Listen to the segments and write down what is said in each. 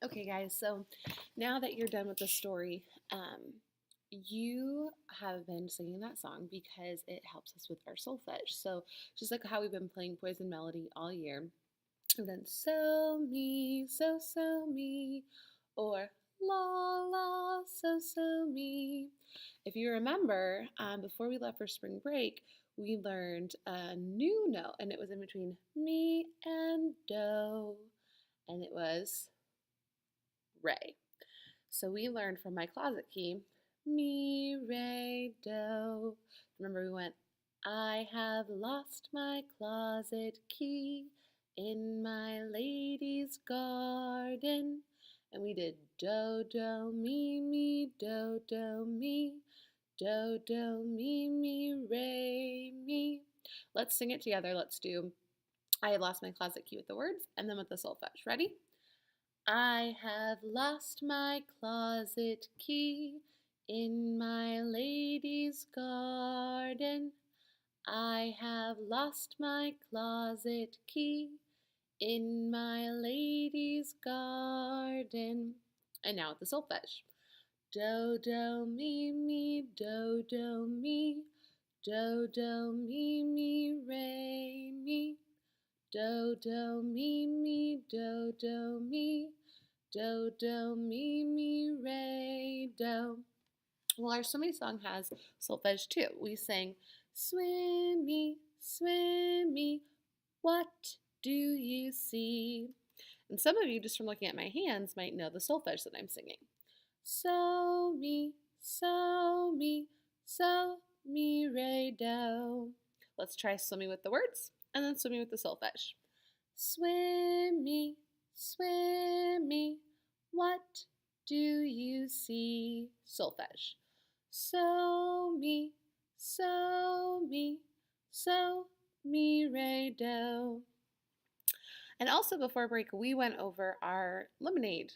Okay, guys, so now that you're done with the story, you have been singing that song because it helps us with our solfege. So, just like how we've been playing Poison Melody all year, and then so me, or la la, so me. If you remember, before we left for spring break, we learned a new note, and it was in between me and do, and it was re. So we learned from my closet key, mi, re, do. Remember we went, I have lost my closet key in my lady's garden. And we did do, do, mi, do, do, mi, do, do, mi, re, mi. Let's sing it together. Let's do I have lost my closet key with the words and then with the solfege. Ready? I have lost my closet key in my lady's garden. I have lost my closet key in my lady's garden. And now with the solfege. Do, do, mi, do, do, mi, do, do, mi, re, mi. Do, do, mi, do, do, mi, do, do, mi, re, do. Well, our swimming song has solfege too. We sang, swimmy, swimmy, what do you see? And some of you, just from looking at my hands, might know the solfege that I'm singing. So me, so me, so mi, re, do. Let's try swimming with the words and then swimming with the solfege. Swimmy, swimmy, what do you see? Solfege. So me, so me, so mi, re, do. And also before break, we went over our lemonade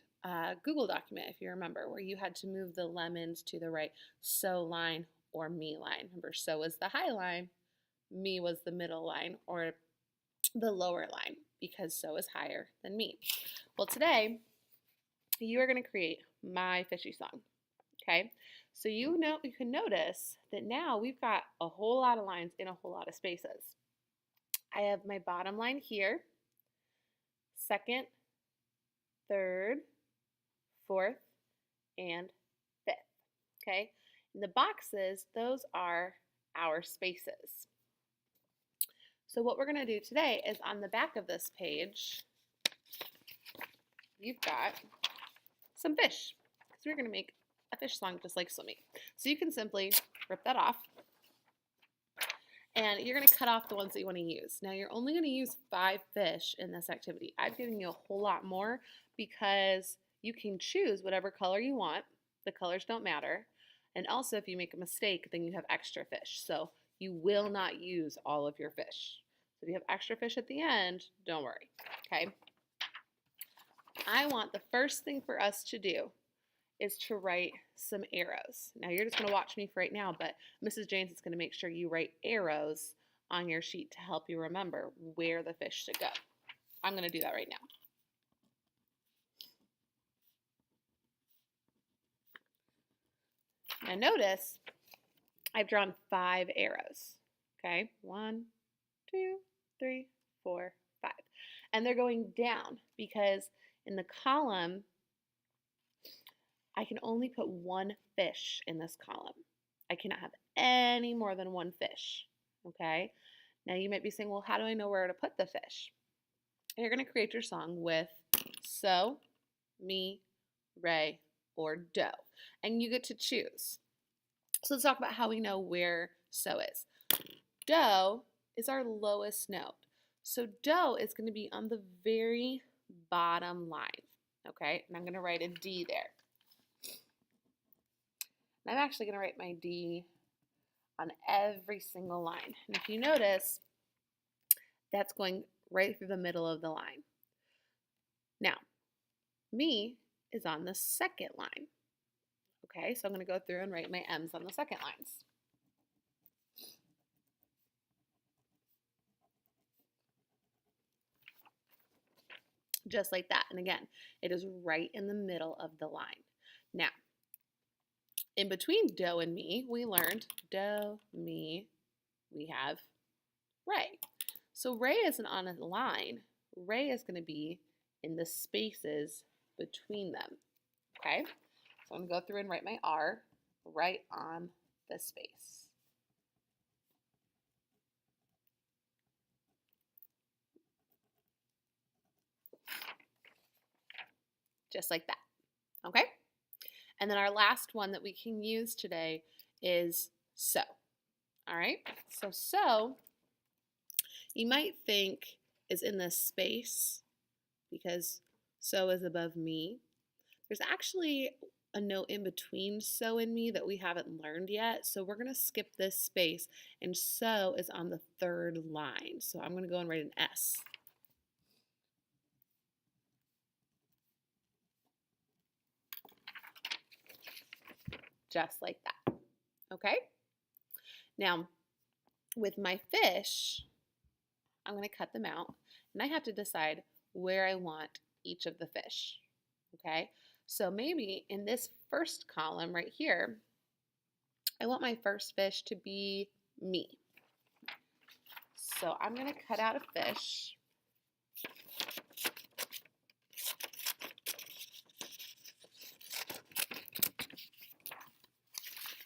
Google document, if you remember, where you had to move the lemons to the right so line or me line. Remember, so was the high line, me was the middle line, or the lower line, because so is higher than me. Well, today, you are going to create My Fishy Song, okay? So you can notice that now we've got a whole lot of lines in a whole lot of spaces. I have my bottom line here, second, third, fourth, and fifth, okay? And the boxes, those are our spaces. So what we're going to do today is on the back of this page, you've got some fish, because we're going to make a fish song just like swimming. So you can simply rip that off, and you're going to cut off the ones that you want to use. Now you're only going to use 5 fish in this activity. I've given you a whole lot more because you can choose whatever color you want. The colors don't matter. And also if you make a mistake, then you have extra fish. So you will not use all of your fish. So if you have extra fish at the end, don't worry, okay? I want the first thing for us to do is to write some arrows. Now you're just going to watch me for right now, but Mrs. James is going to make sure you write arrows on your sheet to help you remember where the fish should go. I'm going to do that right now. Now notice I've drawn 5 arrows. Okay, 1, 2, 3, 4, 5. And they're going down because in the column, I can only put 1 fish in this column. I cannot have any more than 1 fish, okay? Now you might be saying, well, how do I know where to put the fish? And you're going to create your song with so, mi, re, or do. And you get to choose. So let's talk about how we know where so is. Do is our lowest note. So do is going to be on the very bottom line, okay? And I'm going to write a D there. And I'm actually going to write my D on every single line. And if you notice, that's going right through the middle of the line. Now, mi is on the second line. Okay, so I'm going to go through and write my M's on the second lines. just like that. And again, it is right in the middle of the line. Now, in between do and mi, we learned do, mi, we have re. So re isn't on a line. Re is going to be in the spaces between them. Okay? So I'm going to go through and write my R right on the space. Just like that. Okay? And then our last one that we can use today is so. All right? So you might think is in this space because so is above mi. There's actually a note in between so and mi that we haven't learned yet. So we're going to skip this space, and so is on the third line. So I'm going to go and write an S. Just like that. Okay? Now, with my fish, I'm going to cut them out, and I have to decide where I want each of the fish. Okay? So maybe in this first column right here, I want my first fish to be me. So I'm going to cut out a fish.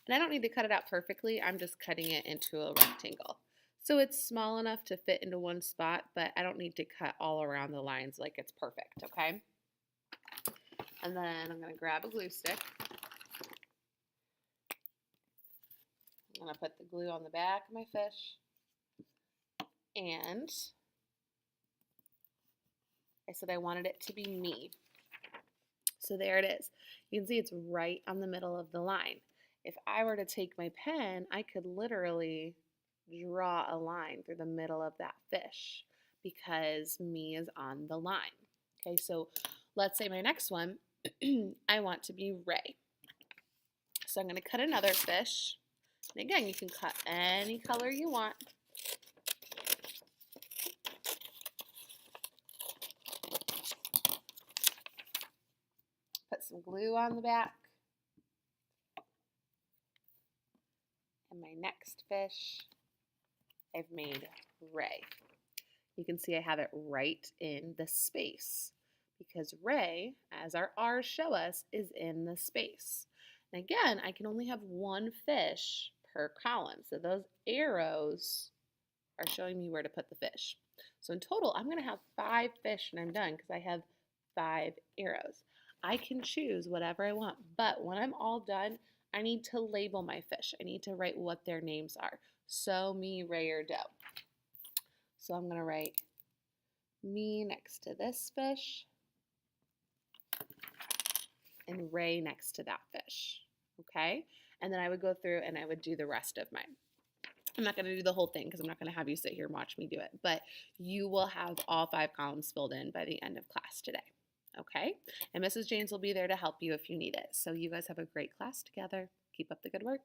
And I don't need to cut it out perfectly. I'm just cutting it into a rectangle. So it's small enough to fit into one spot, but I don't need to cut all around the lines like it's perfect, okay? And then I'm going to grab a glue stick. I'm going to put the glue on the back of my fish. And I said I wanted it to be me. So there it is. You can see it's right on the middle of the line. If I were to take my pen, I could literally draw a line through the middle of that fish because me is on the line. Okay, so let's say my next one, I want to be Ray. So I'm going to cut another fish. And again, you can cut any color you want. Put some glue on the back. And my next fish, I've made Ray. You can see I have it right in the space because Ray, as our R's show us, is in the space. And again, I can only have one fish per column. So those arrows are showing me where to put the fish. So in total, I'm going to have 5 fish when I'm done because I have 5 arrows. I can choose whatever I want, but when I'm all done, I need to label my fish. I need to write what their names are. So, me, Ray, or Do. So I'm going to write me next to this fish and Ray next to that fish. Okay? And then I would go through and I would do the rest of mine. I'm not going to do the whole thing because I'm not going to have you sit here and watch me do it, but you will have all 5 columns filled in by the end of class today. Okay? And Mrs. James will be there to help you if you need it. So you guys have a great class together. Keep up the good work.